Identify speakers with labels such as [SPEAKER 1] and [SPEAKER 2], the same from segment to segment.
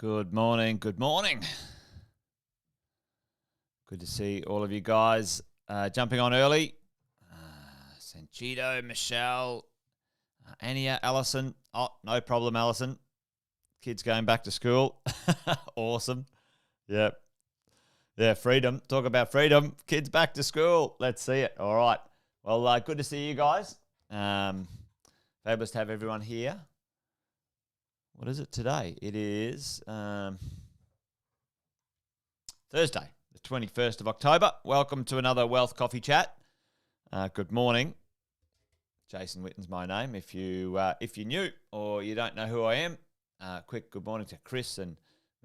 [SPEAKER 1] Good morning. Good morning. Good to see all of you guys jumping on early. Sanchito, Michelle, Ania, Allison. Oh, no problem, Allison. Kids going back to school. Awesome. Yep. Yeah, freedom. Talk about freedom. Kids back to school. Let's see it. All right. Well, good to see you guys. Fabulous to have everyone here. What is it today? It is Thursday, the 21st of October. Welcome to another Wealth Coffee Chat. Good morning. Jason Witten's my name. If you're new or you don't know who I am, quick good morning to Chris and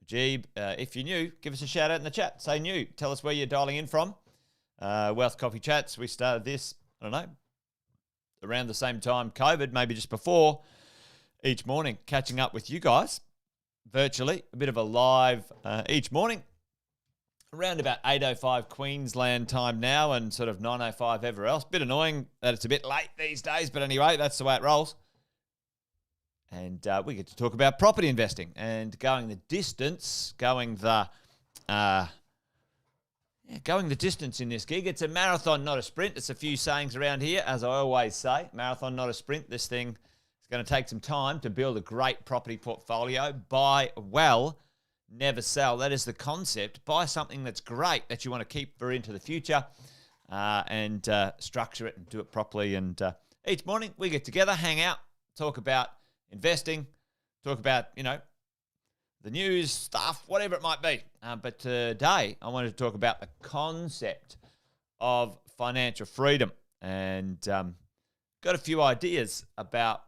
[SPEAKER 1] Majib. If you're new, give us a shout out in the chat. Say new. Tell us where you're dialing in from. Wealth Coffee Chats. We started this, I don't know, around the same time COVID, maybe just before. Each morning, catching up with you guys virtually, a bit of a live each morning, around about 8:05 Queensland time now and sort of 9:05 everywhere else. Bit annoying that it's a bit late these days, but anyway, that's the way it rolls. And we get to talk about property investing and going the distance, going the distance in this gig. It's a marathon, not a sprint. It's a few sayings around here, as I always say. Marathon, not a sprint. This thing going to take some time to build a great property portfolio. Buy well, never sell. That is the concept. Buy something that's great that you want to keep for into the future and structure it and do it properly. And each morning we get together, hang out, talk about investing, talk about, the news, stuff, whatever it might be. But today I wanted to talk about the concept of financial freedom and got a few ideas about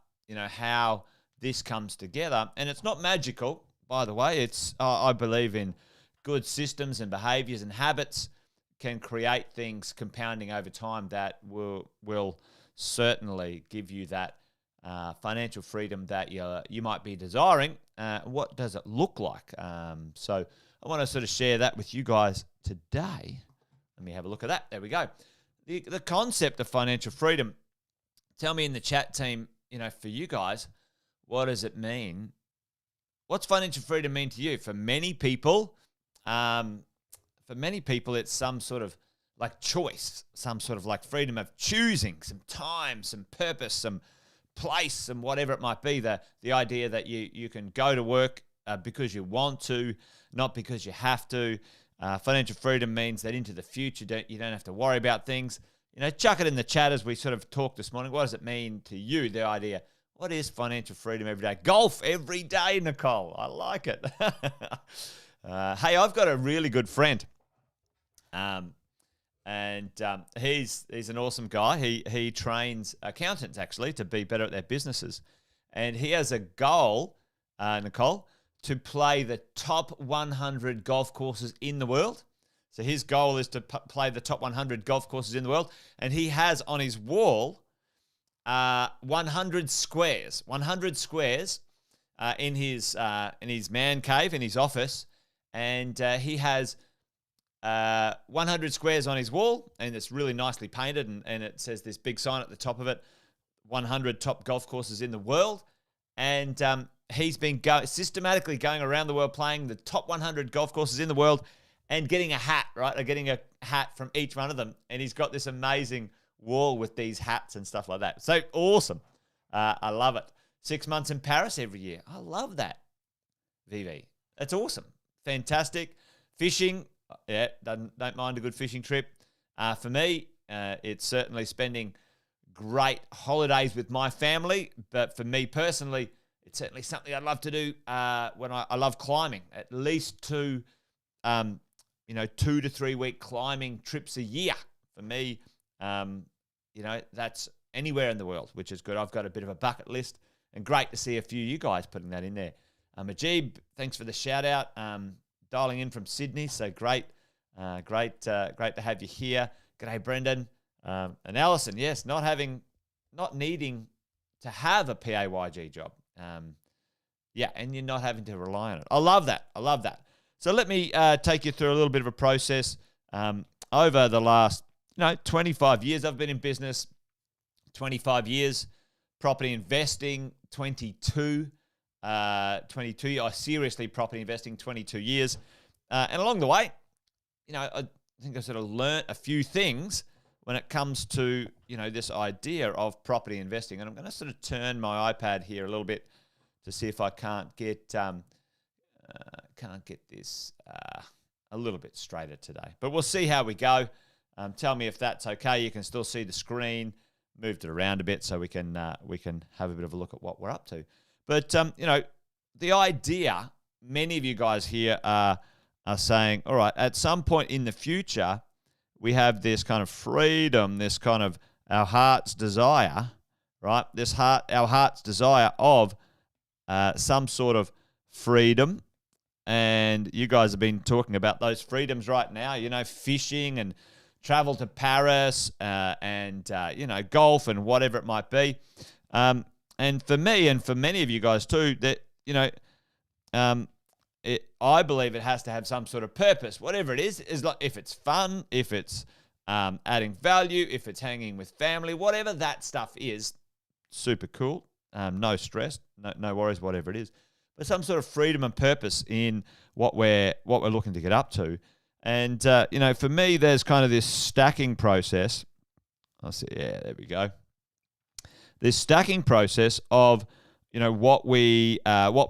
[SPEAKER 1] how this comes together. And it's not magical, by the way. It's I believe in good systems and behaviors and habits can create things compounding over time that will certainly give you that financial freedom that you might be desiring. What does it look like? So I want to sort of share that with you guys today. Let me have a look at that. There we go. The concept of financial freedom. Tell me in the chat team, for you guys, what does it mean? What's financial freedom mean to you? For many people, it's some sort of like choice, some sort of like freedom of choosing some time, some purpose, some place, some whatever it might be. The idea that you can go to work because you want to, not because you have to. Financial freedom means that into the future, you don't have to worry about things. Chuck it in the chat as we sort of talked this morning. What does it mean to you, the idea? What is financial freedom every day? Golf every day, Nicole. I like it. Hey, I've got a really good friend. He's an awesome guy. He trains accountants, actually, to be better at their businesses. And he has a goal, Nicole, to play the top 100 golf courses in the world. So his goal is to play the top 100 golf courses in the world. And he has on his wall 100 squares in his man cave, in his office. And he has 100 squares on his wall, and it's really nicely painted. And it says this big sign at the top of it, 100 top golf courses in the world. And he's been systematically going around the world playing the top 100 golf courses in the world and getting a hat, right? Or getting a hat from each one of them. And he's got this amazing wall with these hats and stuff like that. So awesome. I love it. 6 months in Paris every year. I love that, VV. That's awesome. Fantastic. Fishing, yeah, don't mind a good fishing trip. For me, it's certainly spending great holidays with my family. But for me personally, it's certainly something I'd love to do when I love climbing. At least 2 to 3 week climbing trips a year. For me, that's anywhere in the world, which is good. I've got a bit of a bucket list, and great to see a few of you guys putting that in there. Majib, thanks for the shout out. Dialing in from Sydney, so great to have you here. G'day, Brendan. And Alison, yes, not needing to have a PAYG job. And you're not having to rely on it. I love that. So let me take you through a little bit of a process. Over the last 25 years I've been in business, 25 years, property investing, 22. 22. I seriously property investing 22 years. And along the way, I think I sort of learnt a few things when it comes to, this idea of property investing. And I'm going to sort of turn my iPad here a little bit to see if I can't get this a little bit straighter today. But we'll see how we go. Tell me if that's okay. You can still see the screen. Moved it around a bit so we can have a bit of a look at what we're up to. But the idea, many of you guys here are saying, all right, at some point in the future, we have this kind of freedom, this kind of our heart's desire, right? Our heart's desire of some sort of freedom. And you guys have been talking about those freedoms right now, fishing and travel to Paris and golf and whatever it might be. And for me and for many of you guys too, that, I believe it has to have some sort of purpose, whatever it is like if it's fun, if it's adding value, if it's hanging with family, whatever that stuff is, super cool. No stress, no worries, whatever it is. But some sort of freedom and purpose in what we're looking to get up to. And, for me, there's kind of this stacking process. I'll see. Yeah, there we go. This stacking process of, what we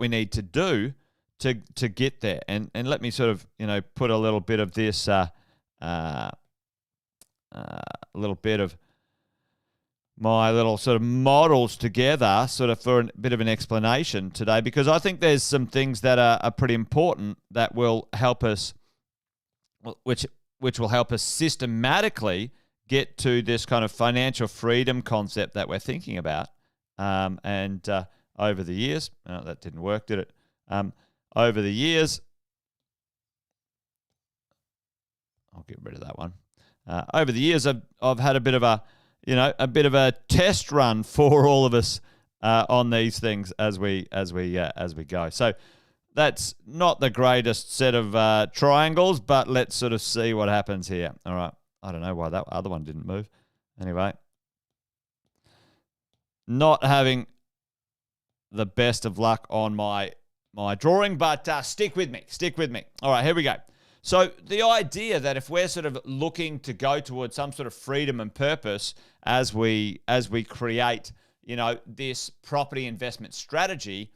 [SPEAKER 1] need to do to get there. And let me sort of, put a little bit of this, a little bit of my little sort of models together sort of for a bit of an explanation today, because I think there's some things that are pretty important that will help us, which will help us systematically get to this kind of financial freedom concept that we're thinking about. And over the years, that didn't work, did it? Over the years, I'll get rid of that one. Over the years, I've had a bit of a test run for all of us on these things as we go. So that's not the greatest set of triangles, but let's sort of see what happens here. All right. I don't know why that other one didn't move. Anyway, not having the best of luck on my drawing, but stick with me. All right, here we go. So the idea that if we're sort of looking to go towards some sort of freedom and purpose as we create, this property investment strategy,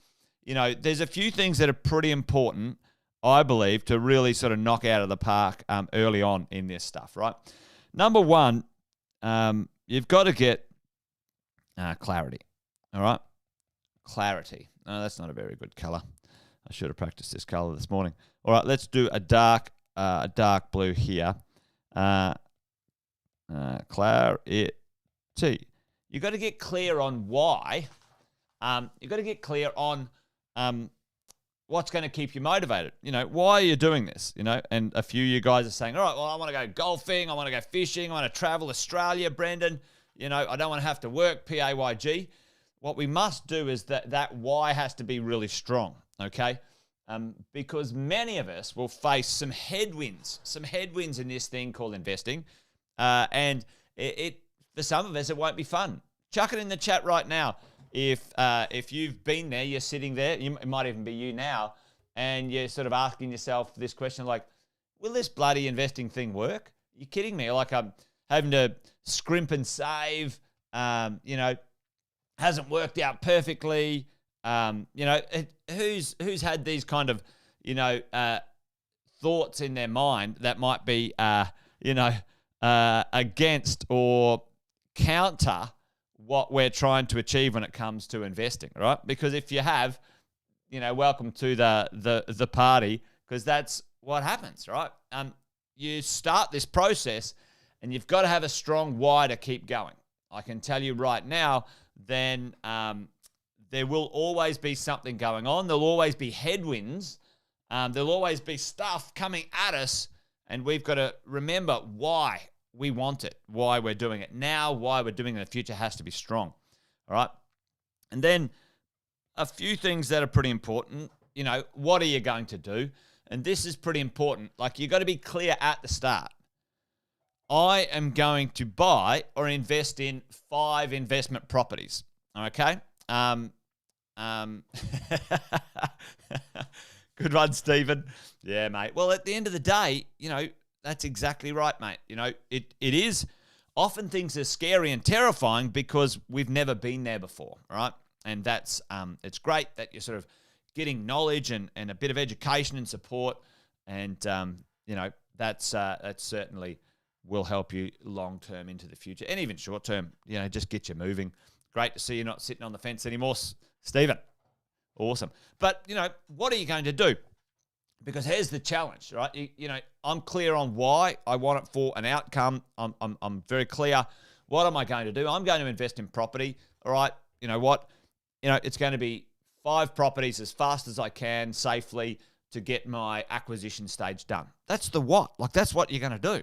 [SPEAKER 1] there's a few things that are pretty important, I believe, to really sort of knock out of the park early on in this stuff, right? Number one, you've got to get clarity, all right? Clarity. No, that's not a very good color. I should have practiced this color this morning. All right, let's do a dark blue here. Clarity. You've got to get clear on why. You've got to get clear on what's going to keep you motivated. Why are you doing this? And a few of you guys are saying, all right, well, I want to go golfing. I want to go fishing. I want to travel Australia, Brendan. I don't want to have to work, PAYG. What we must do is that why has to be really strong, okay? Because many of us will face some headwinds in this thing called investing. And it for some of us, it won't be fun. Chuck it in the chat right now. If you've been there, you're sitting there, it might even be you now, and you're sort of asking yourself this question like, will this bloody investing thing work? Are you kidding me? Like I'm having to scrimp and save, hasn't worked out perfectly. Who's had these kind of, thoughts in their mind that might be, against or counter what we're trying to achieve when it comes to investing, right? Because if you have, welcome to the party, because that's what happens, right? You start this process and you've got to have a strong why to keep going. I can tell you right now, then there will always be something going on. There'll always be headwinds. There'll always be stuff coming at us, and we've got to remember why we want it, why we're doing it now, why we're doing it in the future has to be strong, all right? And then a few things that are pretty important, what are you going to do? And this is pretty important. Like, you've got to be clear at the start. I am going to buy or invest in 5 investment properties, okay? Good one, Stephen. Yeah, mate. Well, at the end of the day, that's exactly right, mate. It is often things are scary and terrifying because we've never been there before, right? And that's it's great that you're sort of getting knowledge and a bit of education and support, and that's certainly will help you long term into the future and even short term. Just get you moving. Great to see you not sitting on the fence anymore, Stephen. Awesome. But what are you going to do? Because here's the challenge, right? I'm clear on why I want it for an outcome. I'm very clear. What am I going to do? I'm going to invest in property. All right. You know what? It's going to be 5 properties as fast as I can safely to get my acquisition stage done. That's the what. That's what you're going to do.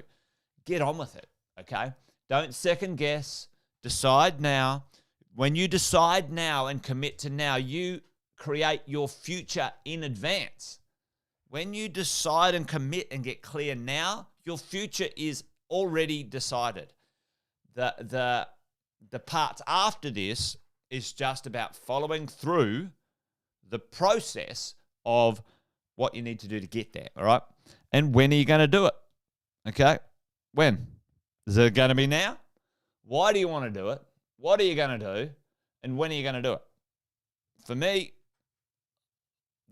[SPEAKER 1] Get on with it. Okay. Don't second guess. Decide now. When you decide now and commit to now, you create your future in advance. When you decide and commit and get clear now, your future is already decided. The parts after this is just about following through the process of what you need to do to get there, all right? And when are you going to do it? Okay? When? Is it going to be now? Why do you want to do it? What are you going to do? And when are you going to do it? For me,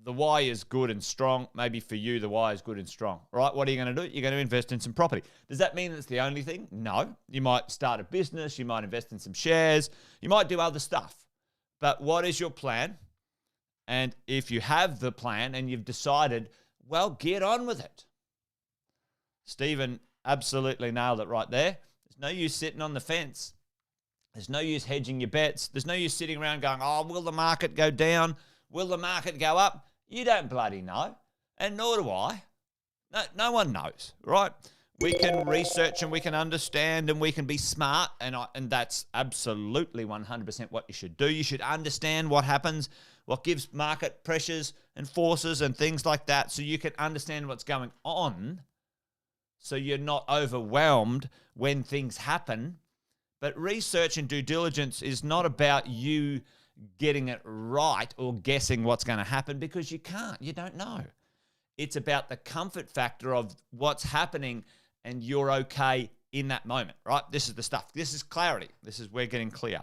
[SPEAKER 1] the why is good and strong. Maybe for you, the why is good and strong. Right? What are you going to do? You're going to invest in some property. Does that mean it's the only thing? No. You might start a business. You might invest in some shares. You might do other stuff. But what is your plan? And if you have the plan and you've decided, well, get on with it. Stephen absolutely nailed it right there. There's no use sitting on the fence. There's no use hedging your bets. There's no use sitting around going, oh, will the market go down? Will the market go up? You don't bloody know, and nor do I. No one knows, right? We can research and we can understand and we can be smart, and that's absolutely 100% what you should do. You should understand what happens, what gives market pressures and forces and things like that, so you can understand what's going on, so you're not overwhelmed when things happen. But research and due diligence is not about you getting it right or guessing what's going to happen, because you can't. You don't know. It's about the comfort factor of what's happening and you're okay in that moment, right? This is the stuff. This is clarity. We're getting clear.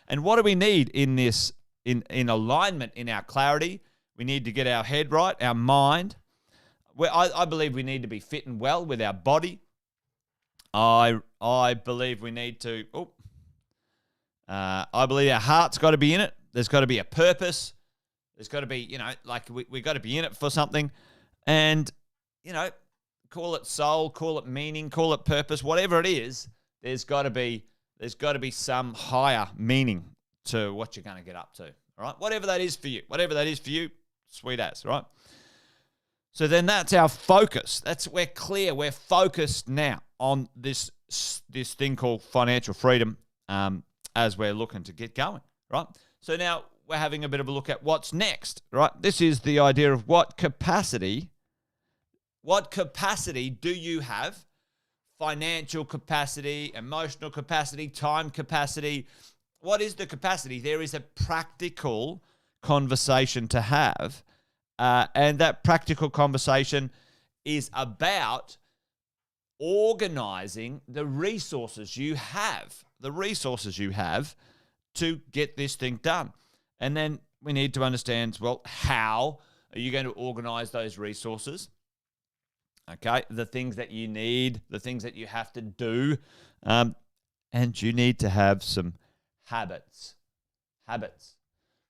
[SPEAKER 1] And what do we need in this, in alignment in our clarity? We need to get our head right, our mind. I believe we need to be fit and well with our body. I believe we need to, I believe our heart's got to be in it. There's got to be a purpose. There's got to be, we got to be in it for something. And, call it soul, call it meaning, call it purpose, whatever it is, there's got to be some higher meaning to what you're going to get up to. All right? Whatever that is for you, sweet as, right? So then that's our focus. We're clear. We're focused now on this thing called financial freedom as we're looking to get going, right? So now we're having a bit of a look at what's next, right? This is the idea of what capacity do you have? Financial capacity, emotional capacity, time capacity. What is the capacity? There is a practical conversation to have, and that practical conversation is about organizing the resources you have to get this thing done. And then we need to understand, well, how are you going to organize those resources? Okay, the things that you need, the things that you have to do, and you need to have some habits.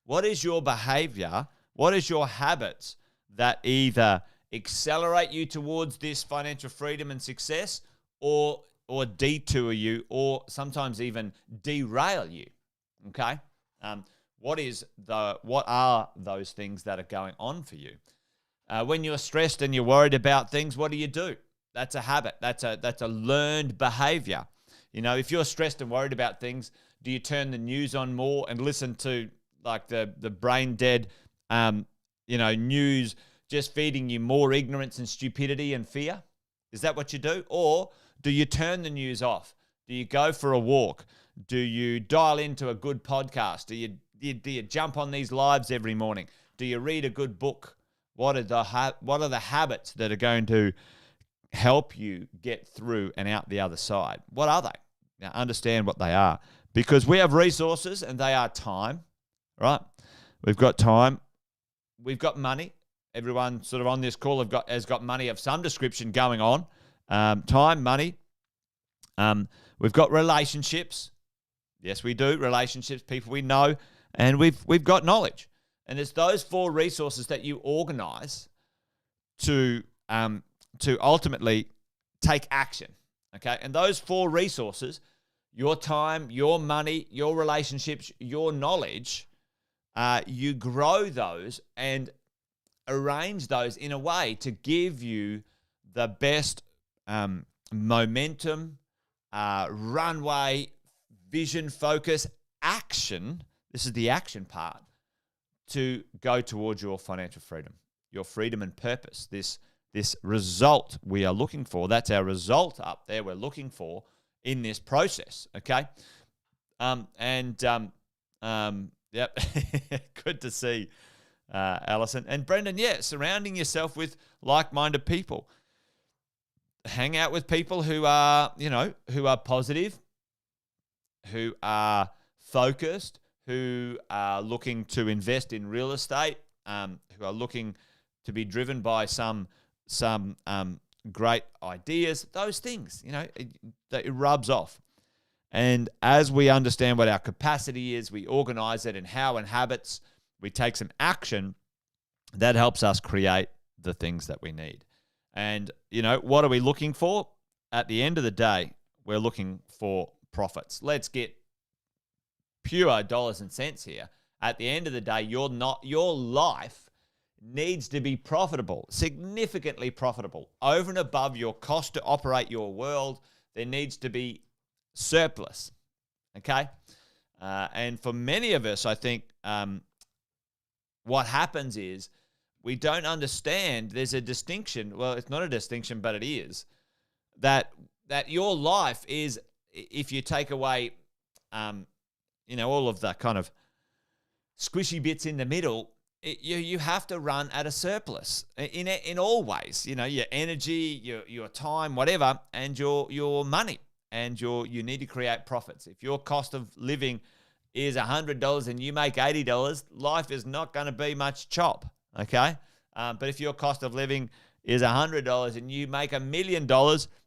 [SPEAKER 1] What is your behavior? What is your habits that either accelerate you towards this financial freedom and success, or detour you, or sometimes even derail you? Okay, what are those things that are going on for you? When you're stressed and you're worried about things, what do? That's a habit. That's a learned behavior. If you're stressed and worried about things, do you turn the news on more and listen to like the brain dead, news just feeding you more ignorance and stupidity and fear? Is that what you do? Or do you turn the news off? Do you go for a walk? Do you dial into a good podcast? Do you you jump on these lives every morning? Do you read a good book? What are the habits that are going to help you get through and out the other side? What are they? Now, understand what they are, because we have resources, and they are time, right? We've got time. We've got money. Everyone sort of on this call has got money of some description going on. Time, money. We've got relationships. Yes, we do. Relationships, people we know, and we've got knowledge. And it's those 4 resources that you organize to ultimately take action. Okay, and those 4 resources, your time, your money, your relationships, your knowledge, you grow those and arrange those in a way to give you the best momentum, runway, vision, focus, action. This is the action part to go towards your financial freedom, your freedom and purpose. This result we are looking for. That's our result up there we're looking for in this process. Okay, yep, good to see. Alison and Brendan, surrounding yourself with like-minded people. Hang out with people who are positive, who are focused, who are looking to invest in real estate, who are looking to be driven by some great ideas. Those things, it rubs off. And as we understand what our capacity is, we organize it in how and habits. We take some action that helps us create the things that we need. And, what are we looking for? At the end of the day, we're looking for profits. Let's get pure dollars and cents here. At the end of the day, your life needs to be profitable, significantly profitable, over and above your cost to operate your world. There needs to be surplus, okay? And for many of us, I think what happens is we don't understand there's a distinction. Well, it's not a distinction, but it is. That your life is, if you take away, all of the kind of squishy bits in the middle, you have to run at a surplus in all ways. Your energy, your time, whatever, and your money, and you need to create profits. If your cost of living is $100 and you make $80, life is not going to be much chop, okay? But if your cost of living is $100 and you make $1 million,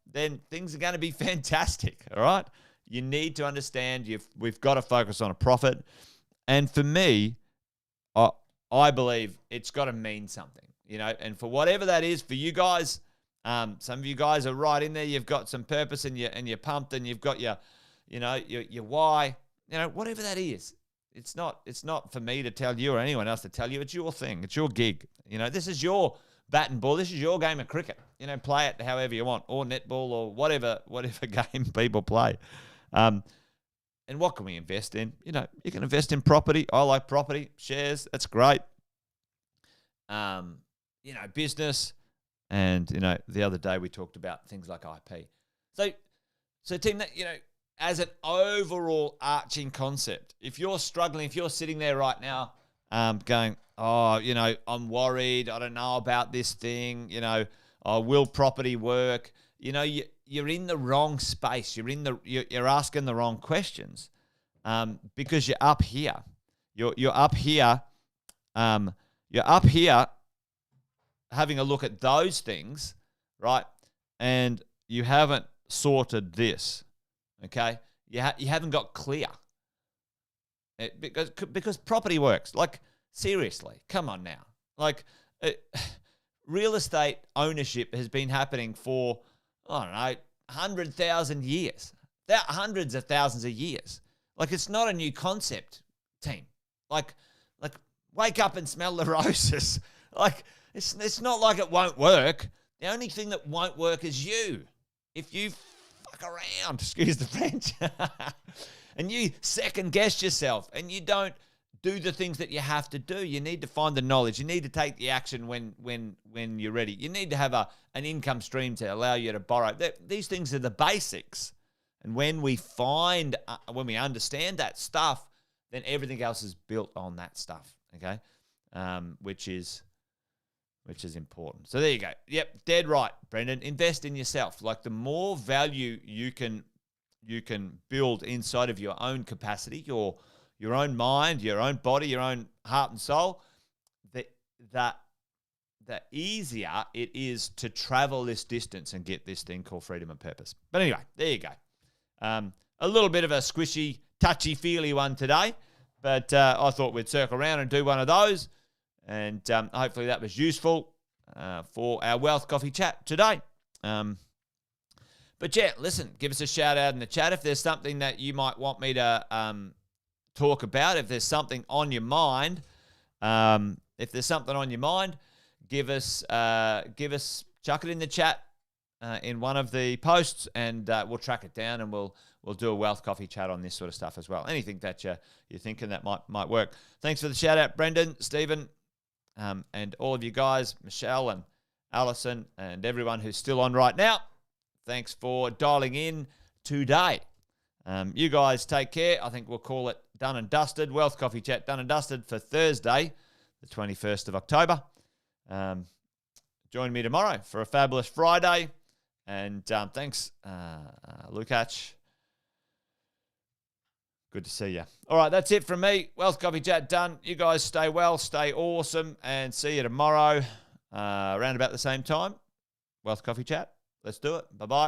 [SPEAKER 1] then things are going to be fantastic, all right? You need to understand we've got to focus on a profit. And for me, I believe it's got to mean something, and for whatever that is for you guys, some of you guys are right in there. You've got some purpose and you're pumped, and you've got your why, whatever that is. It's not for me to tell you or anyone else to tell you. It's your thing. It's your gig. This is your bat and ball. This is your game of cricket. Play it however you want, or netball, or whatever game people play. And what can we invest in? You can invest in property. I like property, shares. That's great. Business. And, the other day we talked about things like IP. So team, as an overall arching concept, if you're struggling, if you're sitting there right now going, I'm worried, I don't know about this thing, will property work? You're in the wrong space. You're asking the wrong questions because you're up here. You're up here. You're up here having a look at those things, right? And you haven't sorted this, okay? You haven't got clear. Because property works. Like, seriously, come on now. Like, real estate ownership has been happening for, 100,000 years. Hundreds of thousands of years. Like, it's not a new concept, team. Like wake up and smell the roses. Like, it's not like it won't work. The only thing that won't work is you. If you fuck around, excuse the French, and you second guess yourself and you don't do the things that you have to do. You need to find the knowledge. You need to take the action when you're ready. You need to have an income stream to allow you to borrow. These things are the basics. And when we understand that stuff, then everything else is built on that stuff, okay? Which is important. So there you go. Yep, dead right, Brendan. Invest in yourself. Like the more value you can build inside of your own capacity, your own mind, your own body, your own heart and soul, the easier it is to travel this distance and get this thing called freedom and purpose. But anyway, there you go. A little bit of a squishy, touchy-feely one today, but I thought we'd circle around and do one of those, and hopefully that was useful for our Wealth Coffee chat today. But yeah, listen, give us a shout out in the chat if there's something that you might want me to talk about. If there's something on your mind, give us, chuck it in the chat in one of the posts, and we'll track it down, and we'll do a Wealth Coffee chat on this sort of stuff as well. Anything that you're thinking that might work. Thanks for the shout out, Brendan, Stephen, and all of you guys, Michelle and Alison, and everyone who's still on right now. Thanks for dialing in today. You guys take care. I think we'll call it done and dusted. Wealth Coffee Chat done and dusted for Thursday, the 21st of October. Join me tomorrow for a fabulous Friday. And thanks, Lukacs. Good to see you. All right, that's it from me. Wealth Coffee Chat done. You guys stay well, stay awesome, and see you tomorrow around about the same time. Wealth Coffee Chat. Let's do it. Bye-bye.